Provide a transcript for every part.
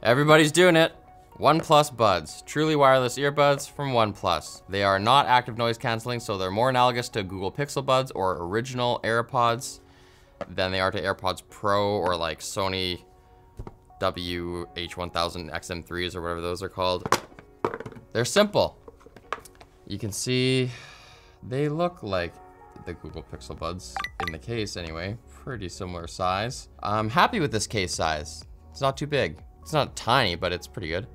Everybody's doing it. OnePlus Buds, truly wireless earbuds from OnePlus. They are not active noise canceling, so they're more analogous to Google Pixel Buds or original AirPods than they are to AirPods Pro or like Sony WH-1000 XM3s or whatever those are called. They're simple. You can see they look like the Google Pixel Buds in the case anyway, pretty similar size. I'm happy with this case size. It's not too big. It's not tiny, but it's pretty good.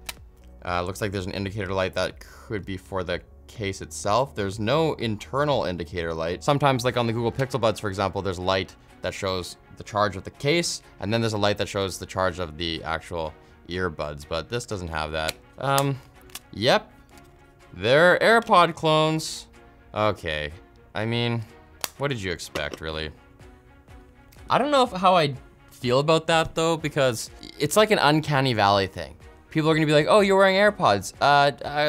Looks like there's an indicator light that could be for the case itself. There's no internal indicator light. Sometimes like on the Google Pixel Buds, for example, there's a light that shows the charge of the case, and then there's a light that shows the charge of the actual earbuds, but this doesn't have that. Yep, they're AirPod clones. Okay, I mean, what did you expect, really? I don't know how I feel about that though, because it's like an uncanny valley thing. People are gonna be like, oh, you're wearing AirPods.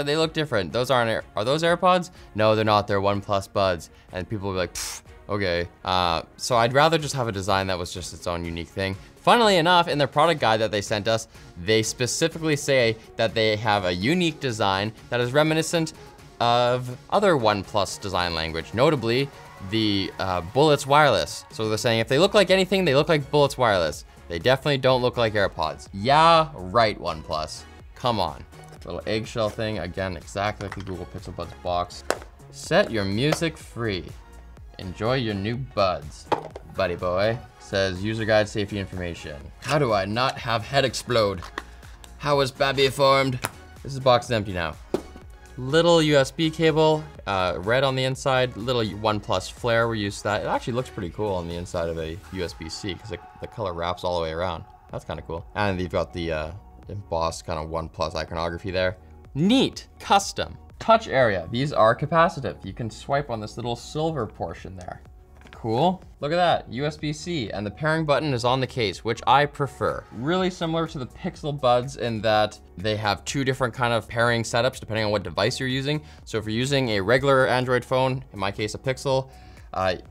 They look different. Those aren't, are those AirPods? No, they're not, they're OnePlus Buds. And people will be like, okay. So I'd rather just have a design that was just its own unique thing. Funnily enough, in their product guide that they sent us, they specifically say that they have a unique design that is reminiscent of other OnePlus design language, notably the Bullets Wireless. So they're saying if they look like anything, they look like Bullets Wireless. They definitely don't look like AirPods. Yeah, right, OnePlus. Come on. Little eggshell thing, again, exactly like the Google Pixel Buds box. Set your music free. Enjoy your new buds. Buddy boy. Says user guide safety information. How do I not have head explode? How was Babby formed? This box is empty now. Little USB cable, red on the inside, little OnePlus flare, we used that. It actually looks pretty cool on the inside of a USB-C because the color wraps all the way around. That's kind of cool. And you've got the embossed kind of OnePlus iconography there. Neat, custom. Touch area, these are capacitive. You can swipe on this little silver portion there. Cool. Look at that, USB-C, and the pairing button is on the case, which I prefer. Really similar to the Pixel Buds in that they have two different kind of pairing setups depending on what device you're using. So if you're using a regular Android phone, in my case a Pixel,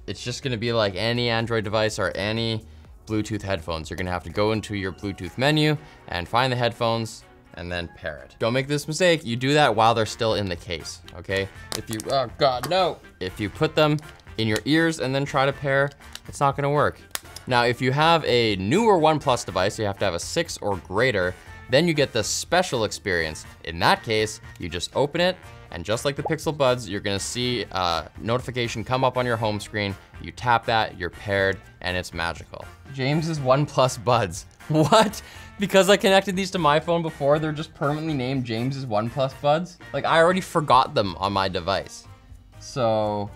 it's just gonna be like any Android device or any Bluetooth headphones. You're gonna have to go into your Bluetooth menu and find the headphones and then pair it. Don't make this mistake, you do that while they're still in the case, okay? If you, oh God, no. If you put them in your ears and then try to pair, it's not gonna work. Now, if you have a newer OnePlus device, you have to have a 6 or greater, then you get the special experience. In that case, you just open it, and just like the Pixel Buds, you're gonna see a notification come up on your home screen. You tap that, you're paired, and it's magical. James's OnePlus Buds. What? Because I connected these to my phone before, they're just permanently named James's OnePlus Buds? Like, I already forgot them on my device. So,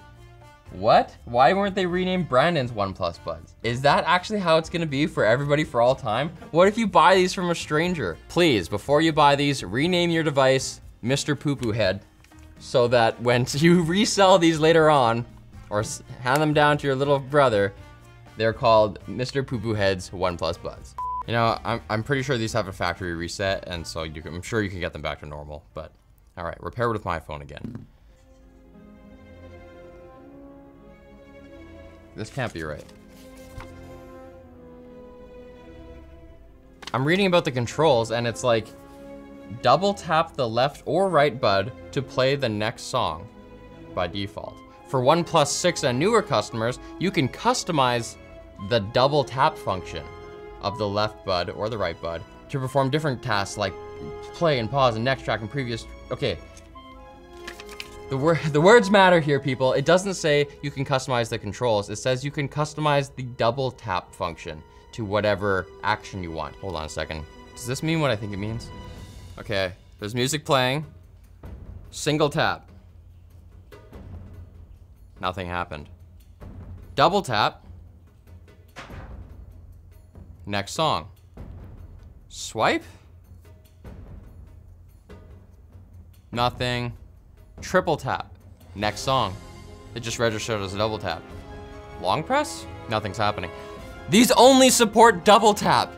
what? Why weren't they renamed Brandon's OnePlus Buds? Is that actually how it's gonna be for everybody for all time? What if you buy these from a stranger? Please, before you buy these, rename your device Mr. Poo Poo Head so that when you resell these later on or hand them down to your little brother, they're called Mr. Poo Poo Head's OnePlus Buds. You know, I'm pretty sure these have a factory reset, and so I'm sure you can get them back to normal, but all right, we're paired with my phone again. This can't be right. I'm reading about the controls and it's like, double tap the left or right bud to play the next song by default. For OnePlus 6 and newer customers, you can customize the double tap function of the left bud or the right bud to perform different tasks like play and pause and next track and previous, okay. The words matter here, people. It doesn't say you can customize the controls. It says you can customize the double tap function to whatever action you want. Hold on a second. Does this mean what I think it means? Okay, there's music playing. Single tap. Nothing happened. Double tap. Next song. Swipe. Nothing. Triple tap. Next song. It just registered as a double tap. Long press? Nothing's happening. These only support double tap.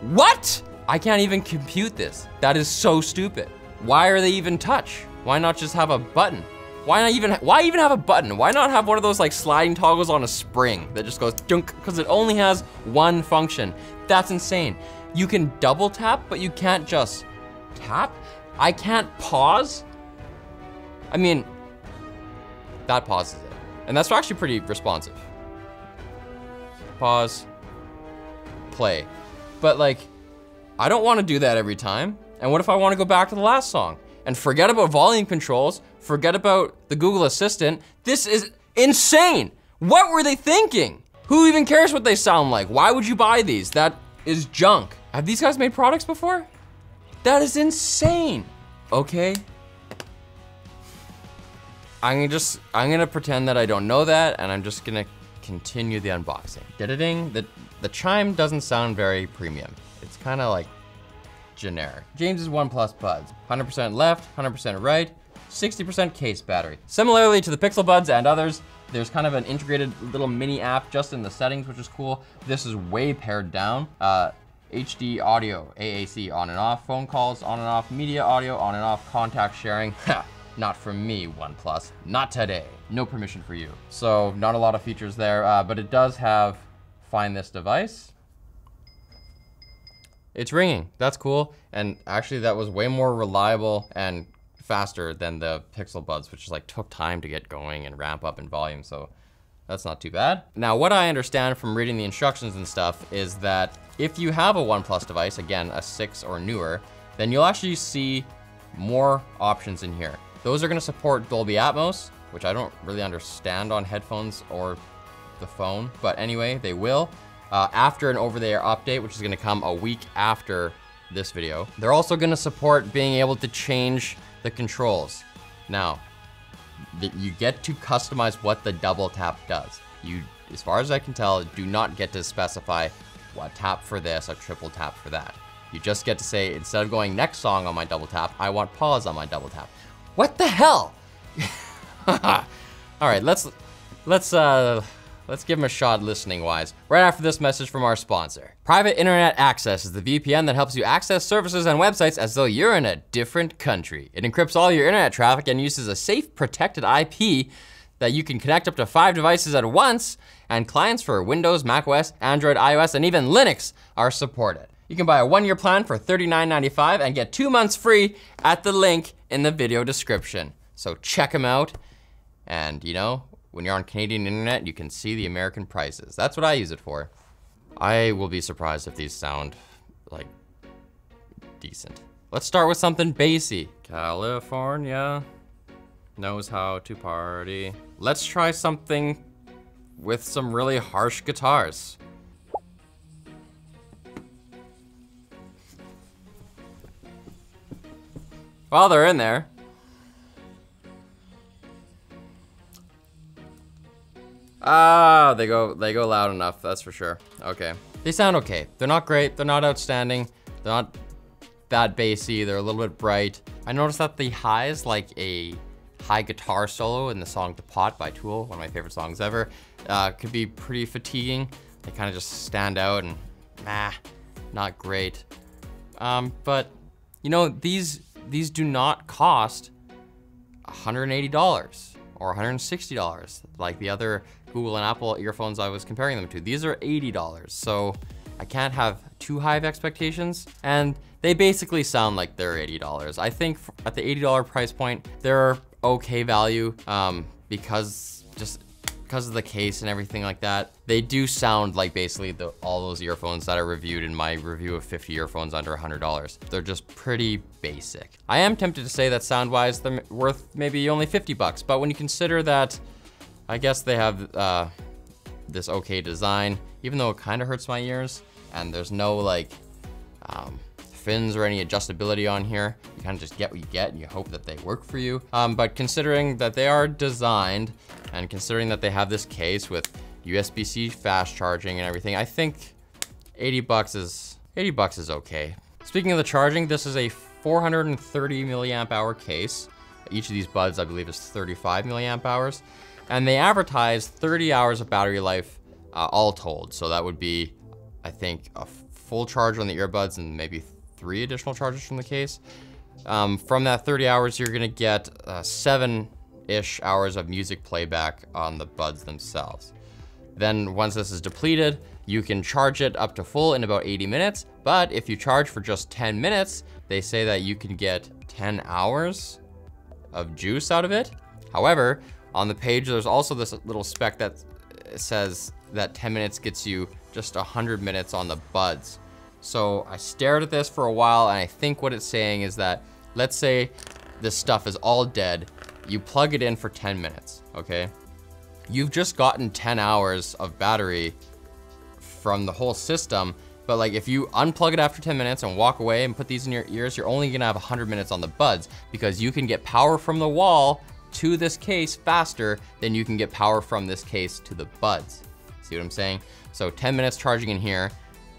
What? I can't even compute this. That is so stupid. Why are they even touch? Why not just have a button? Why even have a button? Why not have one of those like sliding toggles on a spring that just goes dunk, because it only has one function. That's insane. You can double tap, but you can't just tap? I can't pause? I mean, that pauses it. And that's actually pretty responsive. Pause, play. But like, I don't wanna do that every time. And what if I wanna go back to the last song? And forget about volume controls, forget about the Google Assistant. This is insane. What were they thinking? Who even cares what they sound like? Why would you buy these? That is junk. Have these guys made products before? That is insane. Okay. I'm gonna pretend that I don't know that, and I'm just gonna continue the unboxing. Da-da-ding, the chime doesn't sound very premium. It's kinda like generic. James's OnePlus Buds, 100% left, 100% right, 60% case battery. Similarly to the Pixel Buds and others, there's kind of an integrated little mini app just in the settings, which is cool. This is way pared down. HD audio, AAC on and off, phone calls on and off, media audio on and off, contact sharing. Not from me, OnePlus, not today. No permission for you. So not a lot of features there, but it does have find this device. It's ringing, that's cool. And actually that was way more reliable and faster than the Pixel Buds, which is like took time to get going and ramp up in volume, so that's not too bad. Now, what I understand from reading the instructions and stuff is that if you have a OnePlus device, again, a 6 or newer, then you'll actually see more options in here. Those are gonna support Dolby Atmos, which I don't really understand on headphones or the phone, but anyway, they will. After an over-the-air update, which is gonna come a week after this video. They're also gonna support being able to change the controls. Now, you get to customize what the double tap does. You, as far as I can tell, do not get to specify a tap for this, a triple tap for that. You just get to say, instead of going next song on my double tap, I want pause on my double tap. What the hell? All right, let's give them a shot listening wise, right after this message from our sponsor. Private Internet Access is the VPN that helps you access services and websites as though you're in a different country. It encrypts all your internet traffic and uses a safe, protected IP that you can connect up to 5 devices at once, and clients for Windows, macOS, Android, iOS, and even Linux are supported. You can buy a 1-year plan for $39.95 and get 2 months free at the link in the video description. So check them out, and you know, when you're on Canadian internet, you can see the American prices. That's what I use it for. I will be surprised if these sound like decent. Let's start with something bassy. California knows how to party. Let's try something with some really harsh guitars. While they're in there, they go loud enough, that's for sure. Okay. They sound okay. They're not great, they're not outstanding, they're not that bassy, they're a little bit bright. I noticed that the highs, like a high guitar solo in the song The Pot by Tool, one of my favorite songs ever, could be pretty fatiguing. They kind of just stand out and not great. But you know, these do not cost $180 or $160 like the other Google and Apple earphones I was comparing them to. These are $80, so I can't have too high of expectations, and they basically sound like they're $80. I think at the $80 price point, they're okay value because of the case and everything like that. They do sound like basically all those earphones that I reviewed in my review of 50 earphones under $100. They're just pretty basic. I am tempted to say that sound-wise, they're worth maybe only 50 bucks, but when you consider that, I guess they have this okay design, even though it kind of hurts my ears, and there's no like fins or any adjustability on here. You kind of just get what you get and you hope that they work for you. But considering that they are designed and considering that they have this case with USB-C fast charging and everything, I think 80 bucks is okay. Speaking of the charging, this is a 430 milliamp hour case. Each of these buds, I believe, is 35 milliamp hours. And they advertise 30 hours of battery life all told. So that would be, I think, a full charge on the earbuds and maybe 3 additional charges from the case. From that 30 hours, you're gonna get 7-ish hours of music playback on the buds themselves. Then once this is depleted, you can charge it up to full in about 80 minutes, But if you charge for just 10 minutes, they say that you can get 10 hours of juice out of it. However, on the page, there's also this little spec that says that 10 minutes gets you just 100 minutes on the buds. So I stared at this for a while, and I think what it's saying is that, let's say this stuff is all dead, you plug it in for 10 minutes, okay? You've just gotten 10 hours of battery from the whole system, but like if you unplug it after 10 minutes and walk away and put these in your ears, you're only gonna have 100 minutes on the buds, because you can get power from the wall to this case faster than you can get power from this case to the buds. See what I'm saying? So 10 minutes charging in here,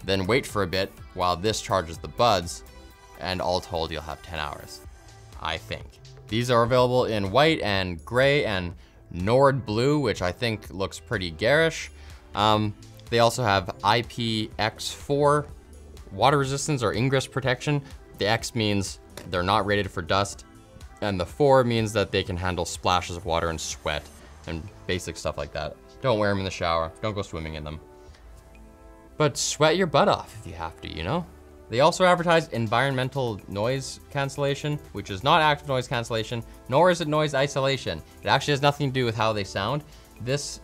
then wait for a bit while this charges the buds, and all told you'll have 10 hours, I think. These are available in white and gray and Nord blue, which I think looks pretty garish. They also have IPX4 water resistance or ingress protection. The X means they're not rated for dust, and the 4 means that they can handle splashes of water and sweat and basic stuff like that. Don't wear them in the shower. Don't go swimming in them. But sweat your butt off if you have to, you know? They also advertise environmental noise cancellation, which is not active noise cancellation, nor is it noise isolation. It actually has nothing to do with how they sound. This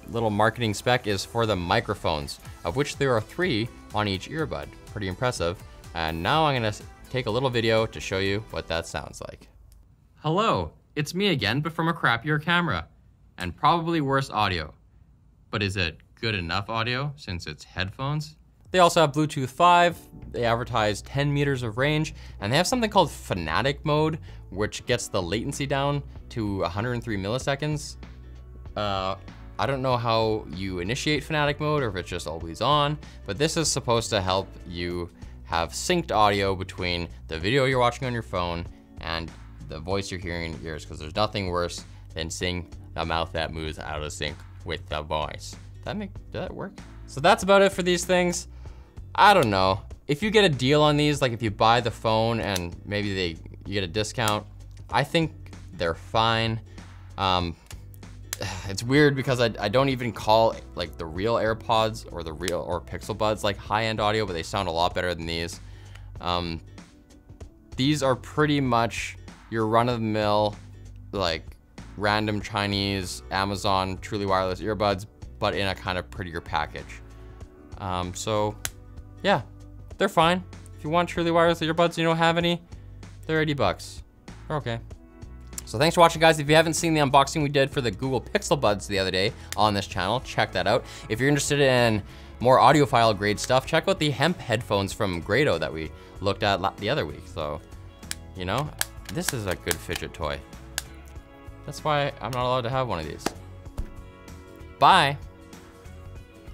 little marketing spec is for the microphones, of which there are 3 on each earbud. Pretty impressive. And now I'm gonna take a little video to show you what that sounds like. Hello, it's me again, but from a crappier camera, and probably worse audio. But is it good enough audio since it's headphones? They also have Bluetooth 5, they advertise 10 meters of range, and they have something called Fanatic mode, which gets the latency down to 103 milliseconds. I don't know how you initiate Fanatic mode or if it's just always on, but this is supposed to help you have synced audio between the video you're watching on your phone and the voice you're hearing in your ears, because there's nothing worse than seeing a mouth that moves out of sync with the voice. Did that work? So that's about it for these things. I don't know. If you get a deal on these, like if you buy the phone and maybe you get a discount, I think they're fine. It's weird because I don't even call like the real AirPods or Pixel Buds like high-end audio, but they sound a lot better than these. These are pretty much your run-of-the-mill, like random Chinese Amazon truly wireless earbuds, but in a kind of prettier package. So yeah, they're fine. If you want truly wireless earbuds and you don't have any, they're 80 bucks. They're okay. So thanks for watching, guys. If you haven't seen the unboxing we did for the Google Pixel Buds the other day on this channel, check that out. If you're interested in more audiophile grade stuff, check out the hemp headphones from Grado that we looked at the other week. So, you know, this is a good fidget toy. That's why I'm not allowed to have one of these. Bye.